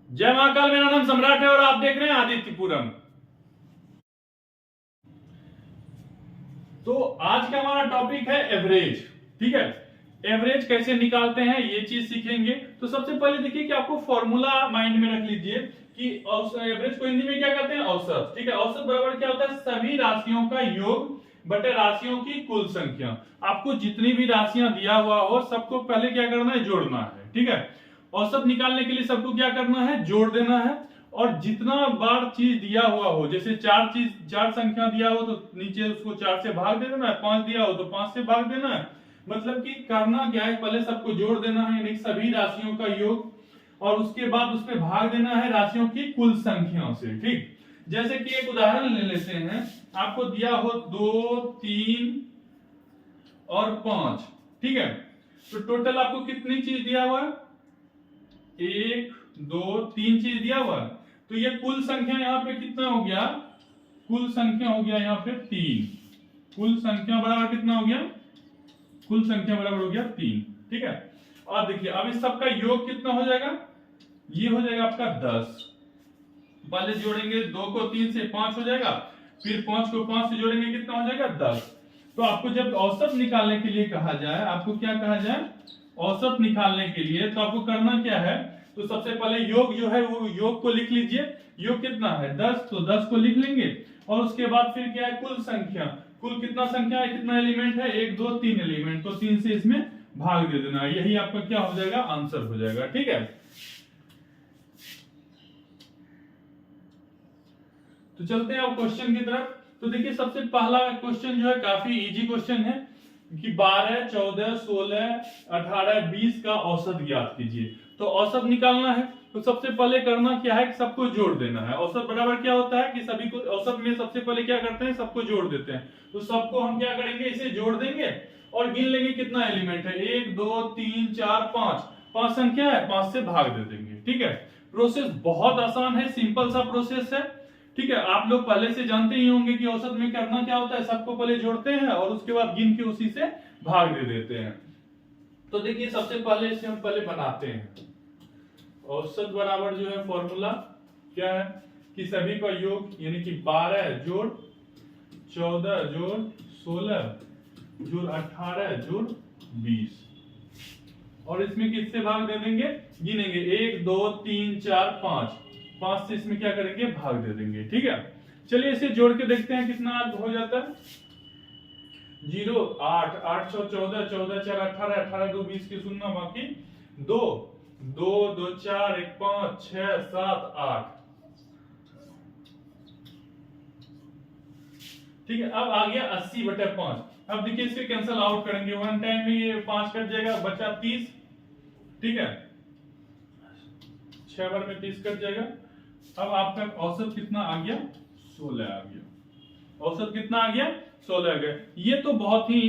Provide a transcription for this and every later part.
जय महाकाल। मेरा नाम सम्राट है और आप देख रहे हैं आदित्यपुरम। तो आज का हमारा टॉपिक है एवरेज। ठीक है, एवरेज कैसे निकालते हैं ये चीज सीखेंगे। तो सबसे पहले देखिए कि आपको फॉर्मूला माइंड में रख लीजिए कि एवरेज को हिंदी में क्या कहते हैं, औसत। ठीक है, औसत बराबर क्या होता है, सभी राशियों का योग बटे राशियों की कुल संख्या। आपको जितनी भी राशियां दिया हुआ हो सबको पहले क्या करना है, जोड़ना है। ठीक है, औसत निकालने के लिए सबको क्या करना है, जोड़ देना है। और जितना बार चीज दिया हुआ हो, जैसे चार संख्या दिया हो तो नीचे उसको 4 से भाग दे देना है, 5 दिया हो तो 5 से भाग देना है। मतलब कि करना क्या है, पहले सबको जोड़ देना है यानी सभी राशियों का योग, और उसके बाद उस पर भाग देना है राशियों की कुल संख्याओं से। ठीक, जैसे कि एक उदाहरण ले लेते हैं। आपको दिया हो 2, 3 और 5। ठीक है, तो टोटल आपको कितनी चीज दिया हुआ है, 1, 2, 3 चीज दिया हुआ है। तो ये कुल संख्या यहाँ पे कितना हो गया, कुल संख्या हो गया यहाँ पे 3। कुल संख्या बराबर कितना हो गया, कुल संख्या बराबर हो गया 3। ठीक है, और देखिए अब इस सबका योग कितना हो जाएगा, ये हो जाएगा आपका 10। पहले जोड़ेंगे 2 को 3 से 5 हो जाएगा, फिर 5 को 5 से जोड़ेंगे कितना हो जाएगा 10। तो आपको जब औसत निकालने के लिए कहा जाए, आपको क्या कहा जाए, औसत निकालने के लिए तो आपको करना क्या है, तो सबसे पहले योग जो है वो योग को लिख लीजिए। योग कितना है 10, तो 10 को लिख लेंगे। और उसके बाद फिर क्या है, कुल संख्या। कुल कितना संख्या है, कितना एलिमेंट है, 1, 2, 3 एलिमेंट, तो 3 से इसमें भाग दे देना। यही आपका क्या हो जाएगा, आंसर हो जाएगा। ठीक है, तो चलते हैं अब क्वेश्चन की तरफ। तो देखिए सबसे पहला क्वेश्चन जो है काफी इजी क्वेश्चन है कि 12, 14, 16, 18, 20 का औसत ज्ञात कीजिए। तो औसत निकालना है तो सबसे पहले करना क्या है कि सबको जोड़ देना है। औसत बराबर क्या होता है कि सभी को, औसत में सबसे पहले क्या करते हैं, सबको जोड़ देते हैं। तो सबको हम क्या करेंगे, इसे जोड़ देंगे और गिन लेंगे कितना एलिमेंट है, 1, 2, 3, 4, 5। 5 संख्या है, 5 से भाग दे देंगे। ठीक है, प्रोसेस बहुत आसान है, सिंपल सा प्रोसेस है। ठीक है, आप लोग पहले से जानते ही होंगे कि औसत में करना क्या होता है, सबको पहले जोड़ते हैं और उसके बाद गिन के उसी से भाग दे देते हैं। तो देखिए सबसे पहले इसे हम पहले बनाते हैं। औसत बराबर जो है फॉर्मूला क्या है कि सभी का योग यानी कि 12 जोड़ 14 जोड़ 16 जोड़ 18 जोड़ 20, और इसमें किससे भाग दे देंगे, गिनेंगे 1, 2, 3, 4, 5। 5 से इसमें क्या करेंगे, भाग दे देंगे। ठीक है, चलिए इसे जोड़ के देखते हैं कितना हो जाता है। 0, 8, 8 6 14, 14 4 18, 18 2 20 की सुनना, बाकी 2, 2 2 4 1 5 6 7 8। ठीक है, अब आ गया 80/5। अब देखिए इसके कैंसिल आउट करेंगे, वन टाइम में ये 5 कट जाएगा, बचा 30। ठीक है, 6 बार में 30 कट जाएगा। अब आपका औसत कितना आ गया, 16 आ गया। औसत कितना आ गया, 16 आ गया। ये तो बहुत ही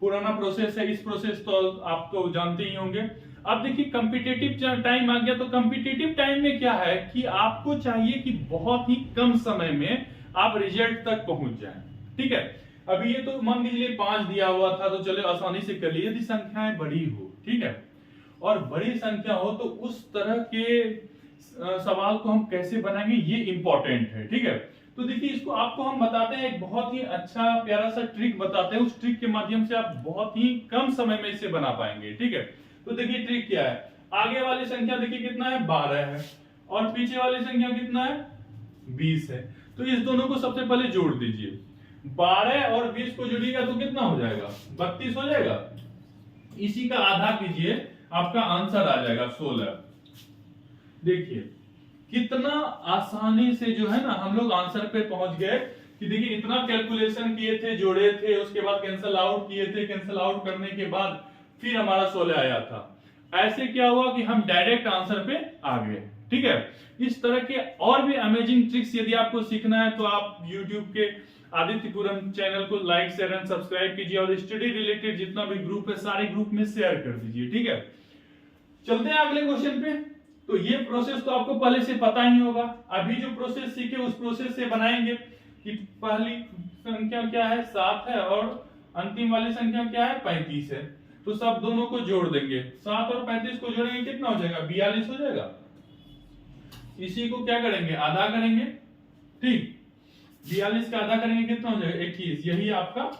पुराना प्रोसेस है, इस प्रोसेस तो आप तो जानते ही होंगे। अब देखिए कॉम्पिटिटिव टाइम आ गया। तो कॉम्पिटिटिव टाइम में क्या है कि आपको चाहिए कि बहुत ही कम समय में आप रिजल्ट तक पहुंच जाएं। ठीक है, अभी ये तो मान लीजिए 5 दिया हुआ था तो चले आसानी से कर लिए। यदि संख्याएं बड़ी हो, ठीक है, और बड़ी संख्या हो तो उस तरह के सवाल को हम कैसे बनाएंगे ये इंपॉर्टेंट है। ठीक है, तो देखिए इसको आपको हम बताते हैं, एक बहुत ही अच्छा प्यारा सा ट्रिक बताते हैं। उस ट्रिक के माध्यम से आप बहुत ही कम समय में इसे बना पाएंगे। ठीक है, तो देखिए ट्रिक क्या है। आगे वाली संख्या देखिए कितना है, 12 है, और पीछे वाली संख्या कितना है, 20 है। तो इस दोनों को सबसे पहले जोड़ दीजिए। 12 और 20 को जोड़िएगा तो कितना हो जाएगा, 32 हो जाएगा। इसी का आधा कीजिए, आपका आंसर आ जाएगा 16। देखिए कितना आसानी से जो है ना हम लोग आंसर पे पहुंच गए कि देखिए इतना कैलकुलेशन किए थे, जोड़े थे, उसके बाद कैंसिल आउट किए थे, कैंसिल आउट करने के बाद फिर हमारा 16 आया था। ऐसे क्या हुआ कि हम डायरेक्ट आंसर पे आ गए। ठीक है, इस तरह के और भी अमेजिंग ट्रिक्स यदि आपको सीखना है तो आप YouTube के आदित्यपुरम चैनल को लाइक शेयर एंड सब्सक्राइब कीजिए, और स्टडी रिलेटेड जितना भी ग्रुप है सारे ग्रुप में शेयर कर दीजिए। ठीक है, चलते हैं अगले क्वेश्चन पे। तो ये प्रोसेस तो आपको पहले से पता ही होगा। अभी जो प्रोसेस सीखे उस प्रोसेस से बनाएंगे कि पहली संख्या क्या है, 7 है, और अंतिम वाली संख्या क्या है, 35 है। तो सब दोनों को जोड़ देंगे, 7 और 35 को जोड़ेंगे कितना हो जाएगा, 42 हो जाएगा। इसी को क्या करेंगे, आधा करेंगे, ठीक। 42 का आधा करेंगे कितना हो जाएगा, 21। यही आपका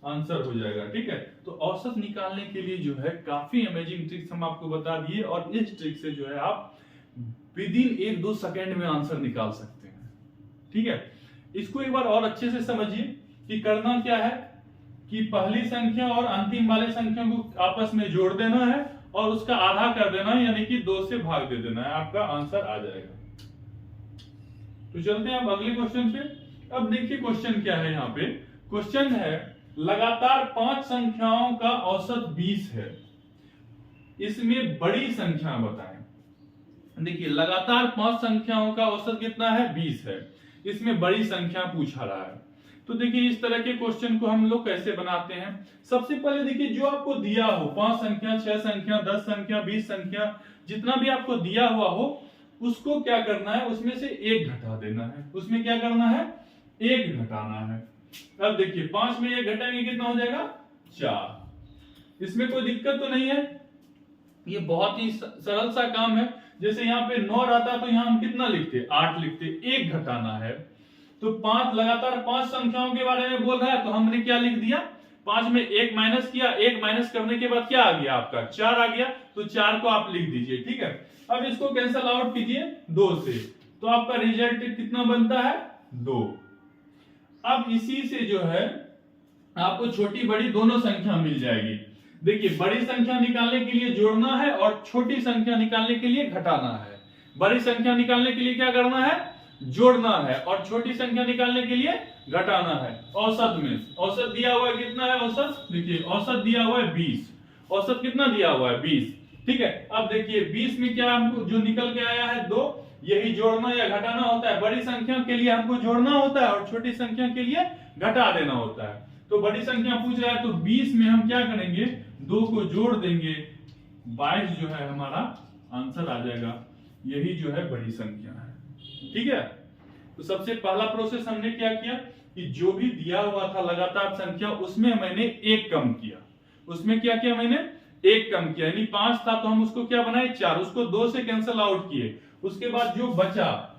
आंसर हो जाएगा, ठीक है। तो औसत निकालने के लिए जो है काफी अमेजिंग ट्रिक्स हम आपको बता दिए, और इस ट्रिक से जो है आप विद इन 1-2 सेकंड में आंसर निकाल सकते हैं, ठीक है। इसको एक बार और अच्छे से समझिए कि करना क्या है कि पहली संख्या और अंतिम वाले संख्या को आपस में जोड़ देना है और उसका आधा कर देना है, यानी कि 2 से भाग दे देना है, आपका आंसर आ जाएगा। तो चलते हैं अब अगले क्वेश्चन पे। अब देखिए क्वेश्चन क्या है, यहाँ पे क्वेश्चन है लगातार 5 संख्याओं का औसत 20 है, इसमें बड़ी संख्या बताएं। देखिए लगातार 5 संख्याओं का औसत कितना है, 20 है, इसमें बड़ी संख्या पूछा रहा है। तो देखिए इस तरह के क्वेश्चन को हम लोग कैसे बनाते हैं। सबसे पहले देखिए जो आपको दिया हो, 5 संख्या, 6 संख्या, 10 संख्या, 20 संख्या, जितना भी आपको दिया हुआ हो उसको क्या करना है, उसमें से 1 घटा देना है। उसमें क्या करना है, 1 घटाना है। अब देखिए 5 में 1 घटाएंगे कितना हो जाएगा, 4। इसमें कोई दिक्कत तो नहीं है, ये बहुत ही सरल सा काम है। जैसे यहाँ पे 9 रहता तो यहाँ हम कितना लिखते, 8 लिखते। 1 घटाना है, तो 5 लगातार 5 संख्याओं के बारे में बोल रहा है, तो हमने क्या लिख दिया, 5 में 1 माइनस किया, 1 माइनस करने के बाद क्या आ गया आपका, 4 आ गया। तो 4 को आप लिख दीजिए, ठीक है। अब इसको कैंसल आउट कीजिए 2 से, तो आपका रिजल्ट कितना बनता है, 2। अब इसी से जो है आपको छोटी बड़ी दोनों संख्या मिल जाएगी। देखिए बड़ी संख्या निकालने के लिए जोड़ना है और छोटी संख्या निकालने के लिए घटाना है। बड़ी संख्या निकालने के लिए क्या करना है, जोड़ना है, और छोटी संख्या निकालने के लिए घटाना है। औसत में औसत दिया हुआ है कितना है, औसत देखिए औसत दिया हुआ है 20। औसत कितना दिया हुआ है, 20, ठीक है। अब देखिए 20 में क्या हमको जो निकल के आया है 2, यही जोड़ना या घटाना होता है। बड़ी संख्या के लिए हमको जोड़ना होता है और छोटी संख्या के लिए घटा देना होता है। तो बड़ी संख्या पूछ रहा है, तो 20 में हम क्या करेंगे, 2 को जोड़ देंगे, 22 जो है हमारा आंसर आ जाएगा। यही जो है बड़ी संख्या है, ठीक है। तो सबसे पहला प्रोसेस हमने क्या किया कि जो भी दिया हुआ था लगातार संख्या, उसमें मैंने 1 कम किया। उसमें क्या किया, मैंने 1 कम किया, यानी 5 था तो हम उसको क्या बनाए, 4। उसको 2 से कैंसिल आउट किए। उसके बाद जो बचा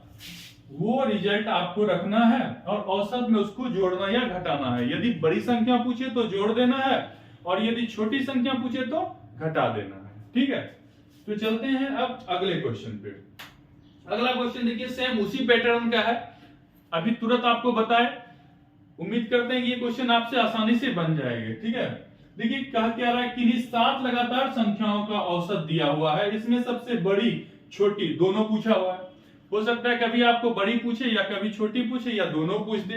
वो रिजल्ट आपको रखना है और औसत में उसको जोड़ना या घटाना है। यदि बड़ी संख्या पूछे तो जोड़ देना है, और यदि छोटी संख्या पूछे तो घटा देना है, ठीक है। तो चलते हैं अब अगले क्वेश्चन पे। अगला क्वेश्चन देखिए सेम उसी पैटर्न का है, अभी तुरंत आपको बताए। उम्मीद करते हैं कि ये क्वेश्चन आपसे आसानी से बन जाएंगे, ठीक है। देखिए कहा क्या रहा है कि 7 लगातार संख्याओं का औसत दिया हुआ है, इसमें सबसे बड़ी छोटी दोनों पूछा हुआ है। हो सकता है कभी आपको बड़ी पूछे या कभी छोटी पूछे या दोनों पूछ दे।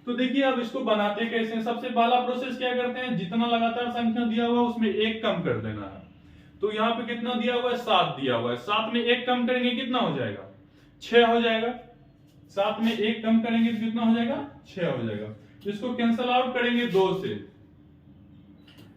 तो देखिए अब इसको बनाते कैसे हैं। सबसे पहला प्रोसेस क्या करते हैं, जितना लगातार संख्या दिया हुआ है उसमें 1 कम कर देना है। तो यहाँ पे कितना दिया हुआ है, 7 दिया हुआ है। 7 में 1 कम करेंगे कितना हो जाएगा, 6 हो जाएगा। 7 में 1 कम करेंगे तो कितना हो जाएगा, 6 हो जाएगा। इसको कैंसल आउट करेंगे 2 से।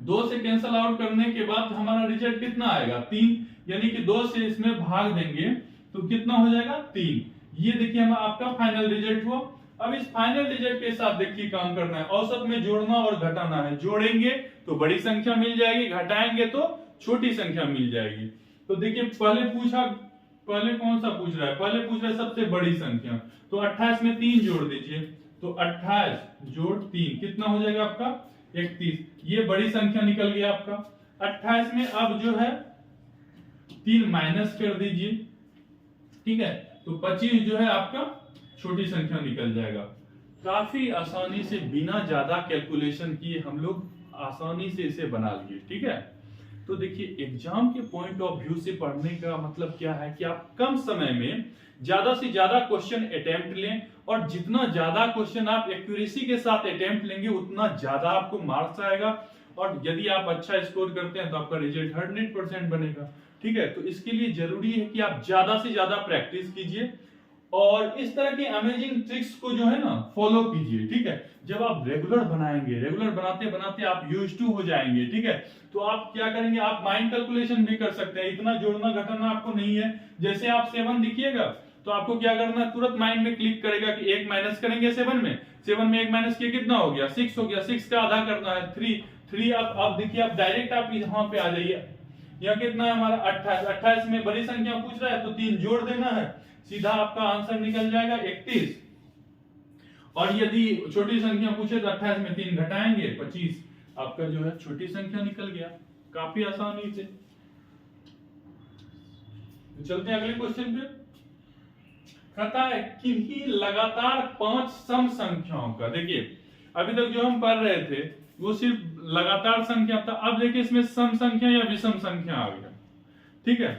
2 से कैंसल आउट करने के बाद हमारा रिजल्ट कितना आएगा, 3। यानी कि 2 से इसमें भाग देंगे तो कितना हो जाएगा, 3। ये देखिए हम आपका फाइनल रिजल्ट हुआ। अब इस फाइनल रिजल्ट के साथ देखिए काम करना है, औसत में जोड़ना और घटाना है। जोड़ेंगे तो बड़ी संख्या मिल जाएगी, घटाएंगे तो छोटी संख्या मिल जाएगी। तो देखिए पहले कौन सा पूछ रहा है, पहले पूछ रहा है सबसे बड़ी संख्या। तो 28 में 3 जोड़ दीजिए, तो 28 जोड़ 3 कितना हो जाएगा आपका, 31। ये बड़ी संख्या निकल गया आपका। 28 में अब जो है 3 माइनस कर दीजिए, ठीक है। तो 25 जो है आपका छोटी संख्या निकल जाएगा। काफी आसानी से बिना ज्यादा कैलकुलेशन किए हम लोग आसानी से इसे बना लिए, ठीक है। तो देखिए एग्जाम के पॉइंट ऑफ व्यू से पढ़ने का मतलब क्या है कि आप कम समय में ज्यादा से ज्यादा क्वेश्चन अटेम्प्ट लें, और जितना ज्यादा क्वेश्चन आप एक्यूरेसी के साथ अटेम्प्ट लेंगे उतना ज्यादा आपको मार्क्स आएगा, और यदि आप अच्छा स्कोर करते हैं तो आपका रिजल्ट 100% बनेगा, ठीक है। तो इसके लिए जरूरी है कि आप ज्यादा से ज्यादा प्रैक्टिस कीजिए और इस तरह के अमेजिंग ट्रिक्स को जो है ना फॉलो कीजिए, ठीक है। जब आप रेगुलर बनाएंगे, रेगुलर बनाते बनाते आप यूज्ड टू हो जाएंगे, ठीक है। तो आप क्या करेंगे, आप माइंड कैलकुलेशन भी कर सकते हैं। इतना जोड़ना घटाना आपको नहीं है। जैसे आप 7 लिखिएगा तो आपको क्या करना है, तुरंत माइंड में क्लिक करेगा कि 1 माइनस करेंगे 7 में। 7 में 1 माइनस किया कितना हो गया, 6 हो गया। 6 का आधा करना है 3। अब देखिए आप डायरेक्ट आप यहाँ पे आ जाइए। यहाँ कितना है हमारा 28। 28 में बड़ी संख्या पूछ रहा है तो 3 जोड़ देना है। सीधा आपका आंसर निकल जाएगा 31। और यदि छोटी संख्या पूछे तो 28 में 3 घटाएंगे 25, आपका जो है छोटी संख्या निकल गया, काफी आसानी से। तो चलते हैं अगले क्वेश्चन पे। कहता है किन्हीं लगातार 5 सम संख्याओं का, देखिए अभी तक जो हम पढ़ रहे थे वो सिर्फ लगातार संख्या था, अब देखिए इसमें सम संख्या या विषम संख्या आ गया, ठीक है।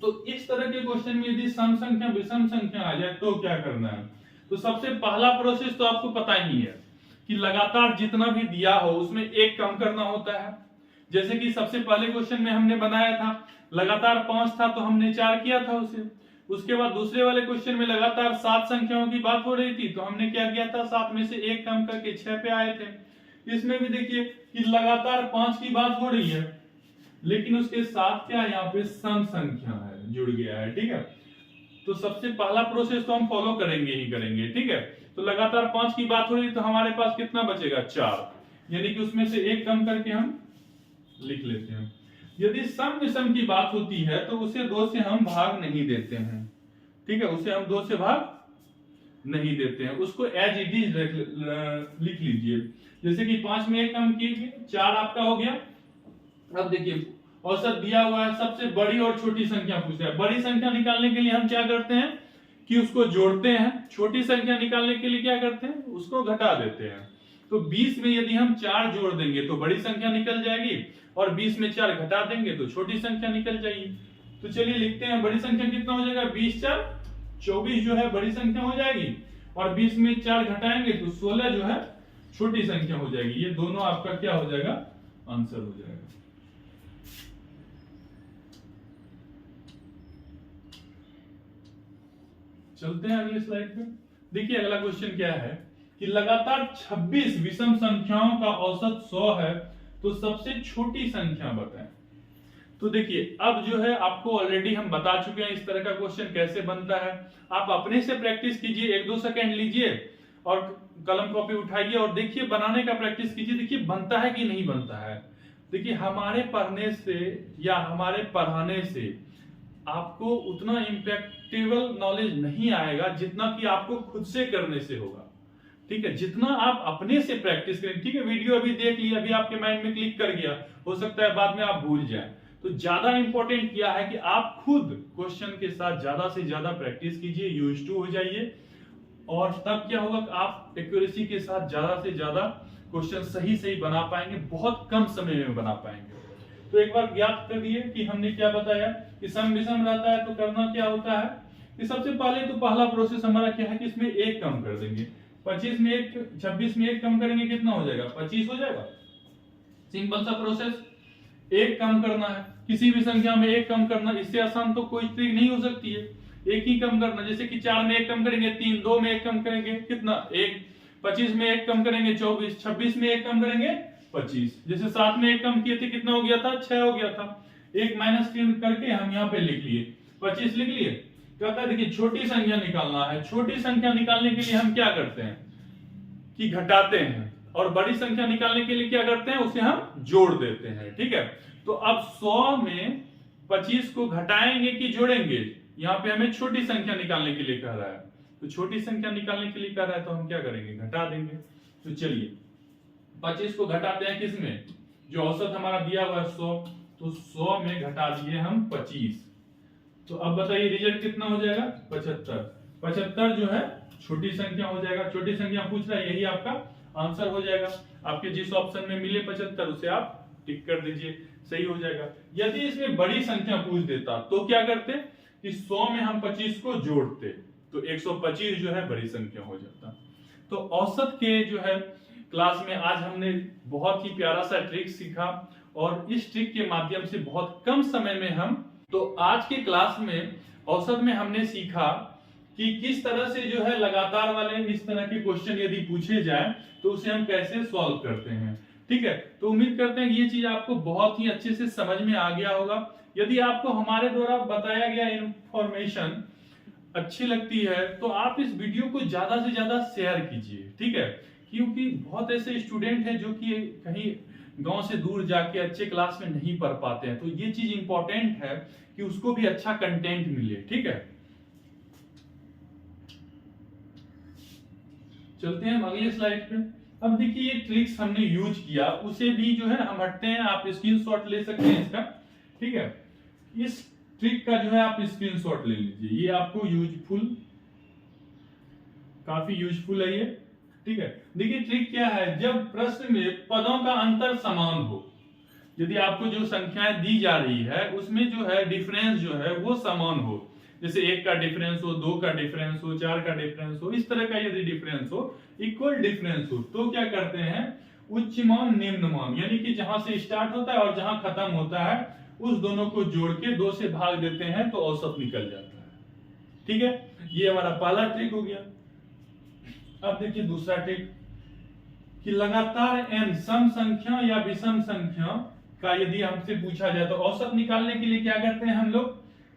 तो इस तरह के क्वेश्चन में यदि सम संख्या विषम संख्या आ जाए तो क्या करना है। तो सबसे पहला प्रोसेस तो आपको पता ही है कि लगातार जितना भी दिया हो उसमें एक कम करना होता है। जैसे कि सबसे पहले क्वेश्चन में हमने बनाया था लगातार 5 था तो हमने 4 किया था उसे। उसके बाद दूसरे वाले क्वेश्चन में लगातार 7 संख्याओं की बात हो रही थी तो हमने क्या किया था, 7 में से एक कम करके 6 पे आए थे। इसमें भी देखिए कि लगातार 5 की बात हो रही है लेकिन उसके साथ क्या यहाँ पे सम संख्या है, जुड़ गया है, ठीक है। तो सबसे पहला प्रोसेस तो हम फॉलो करेंगे ही करेंगे, ठीक है। तो लगातार 5 की बात हो रही तो हमारे पास कितना बचेगा, 4, यानी कि उसमें से एक कम करके हम लिख लेते हैं। यदि सम विषम की बात होती है तो उसे 2 से हम भाग नहीं देते हैं, ठीक है, उसे हम 2 से भाग नहीं देते हैं, उसको एज इट इज लिख लीजिए। जैसे कि 5 में एक कम कीजिए, 4 आपका हो गया। अब देखिए औसत दिया हुआ है, सबसे बड़ी और छोटी संख्या पूछ रहा है। बड़ी संख्या निकालने के लिए हम क्या करते हैं कि उसको जोड़ते हैं, छोटी संख्या निकालने के लिए क्या करते हैं, उसको घटा देते हैं। तो 20 में यदि हम 4 जोड़ देंगे तो बड़ी संख्या निकल जाएगी और 20 में 4 घटा देंगे तो छोटी संख्या निकल जाएगी। तो चलिए लिखते हैं बड़ी संख्या कितना हो जाएगा, 20 4 24 जो है बड़ी संख्या हो जाएगी और 20 में 4 घटाएंगे तो 16 जो है छोटी संख्या हो जाएगी। ये दोनों आपका क्या हो जाएगा, आंसर हो जाएगा। चलते हैं अगले स्लाइड पे। देखिए अगला क्वेश्चन क्या है कि लगातार 26 विषम संख्याओं का औसत 100 है तो सबसे छोटी संख्या बताएं। तो देखिए अब जो है आपको ऑलरेडी हम बता चुके हैं इस तरह का क्वेश्चन कैसे बनता है। आप अपने से प्रैक्टिस कीजिए, 1-2 सेकंड लीजिए और कलम कॉपी उठाइए और देखिए बनाने का प्रैक्टिस कीजिए, देखिए बनता है कि नहीं बनता है। देखिए हमारे पढ़ने से या हमारे पढ़ाने से आपको उतना इंपैक्टेबल नॉलेज नहीं आएगा जितना कि आपको खुद से करने से होगा, ठीक है। जितना आप अपने से प्रैक्टिस करें, ठीक है, वीडियो अभी देख लिया, अभी आपके माइंड में क्लिक कर गया, हो सकता है बाद में आप भूल जाएं। तो ज्यादा इंपॉर्टेंट क्या है कि आप खुद क्वेश्चन के साथ ज्यादा से ज्यादा प्रैक्टिस कीजिए, यूज्ड टू हो जाइए और तब क्या होगा कि आप एक्यूरेसी के साथ ज्यादा से ज्यादा क्वेश्चन सही बना पाएंगे, बहुत कम समय में बना पाएंगे। तो एक बार याद कर लिए कि हमने क्या बताया कि सम विषम रहता है तो करना क्या होता है कि सबसे पहले तो पहला प्रोसेस हमारा क्या है कि इसमें एक कम कर देंगे। 26 में एक कम करेंगे कितना हो जाएगा, 25 हो जाएगा। सिंपल सा प्रोसेस, एक कम करना है, किसी भी संख्या में एक कम करना, इससे आसान तो कोई ट्रिक नहीं हो सकती है। एक ही कम करना, जैसे कि 4 में एक कम करेंगे 3, 2 में एक कम करेंगे कितना 1, 25 में एक कम करेंगे 24, 26 में एक कम करेंगे 25। जैसे 7 में एक कम किए थे कितना हो गया था, 6 हो गया था। एक माइनस करके हम यहाँ पे लिख लिए 25 लिख लिए। कहता है देखिए छोटी संख्या निकालना है, छोटी संख्या निकालने के लिए हम क्या करते हैं कि घटाते हैं और बड़ी संख्या निकालने के लिए क्या करते हैं, उसे हम जोड़ देते हैं, ठीक है। तो अब 100 में 25 को घटाएंगे कि जोड़ेंगे, यहाँ पे हमें छोटी संख्या निकालने के लिए कह रहा है, तो छोटी संख्या निकालने के लिए कह रहा है तो हम क्या करेंगे, घटा देंगे। तो चलिए 25 को घटाते हैं किसमें, जो औसत हमारा दिया हुआ है 100, तो 100 में घटा दिए हम 25। तो अब बताइए रिजल्ट कितना हो जाएगा, 75। 75 जो है छोटी संख्या हो जाएगा, छोटी संख्या पूछ रहा है, यही आपका आंसर हो जाएगा। आपके जिस ऑप्शन में मिले 75 उसे आप टिक कर दीजिए, सही हो जाएगा। यदि इसमें बड़ी संख्या पूछ देता तो क्या करते कि 100 में हम 25 को जोड़ते तो 125 जो है बड़ी संख्या हो जाता। तो औसत के जो है क्लास में आज हमने बहुत ही प्यारा सा ट्रिक सीखा और इस ट्रिक के माध्यम से बहुत कम समय में हम, तो आज के क्लास में औसत में हमने सीखा कि किस तरह से जो है लगातार वाले इस तरह के क्वेश्चन यदि पूछे जाए तो उसे हम कैसे सॉल्व करते हैं, ठीक है। तो उम्मीद करते हैं कि ये चीज आपको बहुत ही अच्छे से समझ में आ गया होगा। यदि आपको हमारे द्वारा बताया गया इंफॉर्मेशन अच्छी लगती है तो आप इस वीडियो को ज्यादा से ज्यादा शेयर कीजिए, ठीक है, क्योंकि बहुत ऐसे स्टूडेंट हैं जो कि कहीं गांव से दूर जाके अच्छे क्लास में नहीं पढ़ पाते हैं, तो ये चीज इंपॉर्टेंट है कि उसको भी अच्छा कंटेंट मिले, ठीक है। चलते हैं अगले स्लाइड पे। अब देखिए ये ट्रिक्स हमने यूज किया, उसे भी जो है हम हटते हैं, आप स्क्रीनशॉट ले सकते हैं इसका, ठीक है। इस ट्रिक का जो है आप स्क्रीनशॉट ले लीजिए, ये आपको यूजफुल, काफी यूजफुल है ये, ठीक है। देखिए ट्रिक क्या है, जब प्रश्न में पदों का अंतर समान हो, यदि आपको जो संख्याएं दी जा रही है उसमें जो है डिफरेंस जो है वो समान हो, जैसे 1 का डिफरेंस हो, 2 का डिफरेंस हो, 4 का डिफरेंस हो, इस तरह का यदि डिफरेंस हो, इक्वल डिफरेंस हो, तो क्या करते हैं, उच्च मान निम्न मान, यानी कि जहां से स्टार्ट होता है और जहां खत्म होता है उस दोनों को जोड़ के 2 से भाग देते हैं तो औसत निकल जाता है, ठीक है। ये हमारा पहला ट्रिक हो गया। अब देखिए दूसरा ट्रिक, कि लगातार n सम संख्या या विषम संख्या का यदि हमसे पूछा जाए तो औसत निकालने के लिए क्या करते हैं हम लोग,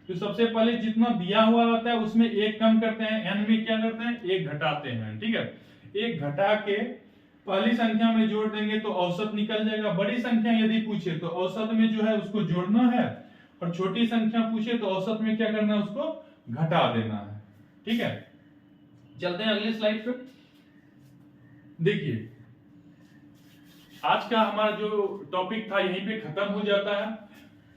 तो सबसे पहले जितना दिया हुआ होता है उसमें एक कम करते हैं, n में क्या करते हैं, एक घटाते हैं, ठीक है। एक घटा के पहली संख्या में जोड़ देंगे तो औसत निकल जाएगा। बड़ी संख्या यदि पूछे तो औसत में जो है उसको जोड़ना है, और छोटी संख्या पूछे तो औसत में क्या करना है, उसको घटा देना है, ठीक है। चलते हैं अगले स्लाइड पे। देखिए आज का हमारा जो टॉपिक था यहीं पे खत्म हो जाता है।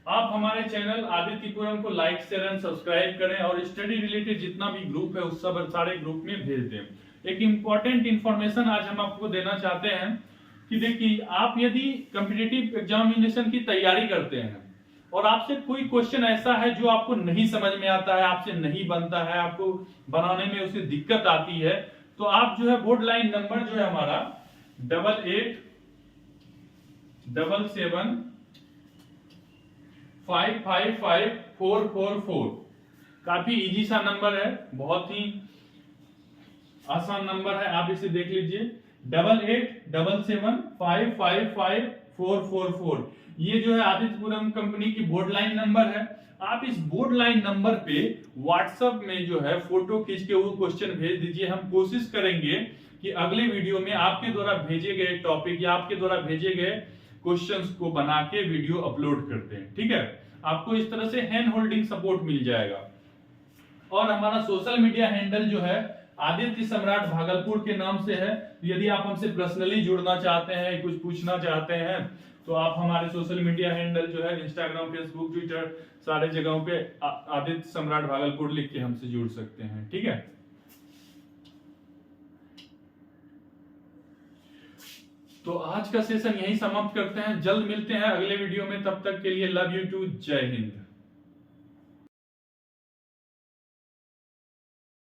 आप हमारे चैनल आदित्यपुरम को लाइक शेयर एंड सब्सक्राइब करें, और स्टडी रिलेटेड जितना भी ग्रुप है उस सब सारे ग्रुप में भेज दें। एक इंपॉर्टेंट इंफॉर्मेशन आज हम आपको देना चाहते हैं कि देखिए आप यदि कॉम्पिटिटिव एग्जामिनेशन की तैयारी करते हैं और आपसे कोई क्वेश्चन ऐसा है जो आपको नहीं समझ में आता है, आपसे नहीं बनता है, आपको बनाने में उसे दिक्कत आती है, तो आप जो है बोर्ड लाइन नंबर जो है हमारा 8877555444, काफी इजी सा नंबर है, बहुत ही आसान नंबर है, आप इसे देख लीजिए। 8877555444, ये जो है आदित्यपुरम कंपनी की बोर्ड लाइन नंबर है। आप इस बोर्ड लाइन नंबर पे व्हाट्सएप में जो है फोटो खींच के वो क्वेश्चन भेज दीजिए। हम कोशिश करेंगे कि अगले वीडियो में आपके द्वारा भेजे गए टॉपिक या आपके द्वारा भेजे गए क्वेश्चंस को बना के वीडियो अपलोड करते हैं, ठीक है। आपको इस तरह से हैंड होल्डिंग सपोर्ट मिल जाएगा। और हमारा सोशल मीडिया हैंडल जो है आदित्य सम्राट भागलपुर के नाम से है। यदि आप हमसे पर्सनली जुड़ना चाहते हैं, कुछ पूछना चाहते हैं, तो आप हमारे सोशल मीडिया हैंडल जो है इंस्टाग्राम, फेसबुक, ट्विटर सारे जगहों पे आदित्य सम्राट भागलपुर लिख के हमसे जुड़ सकते हैं, ठीक है। तो आज का सेशन यहीं समाप्त करते हैं, जल्द मिलते हैं अगले वीडियो में, तब तक के लिए लव यू टू, जय हिंद।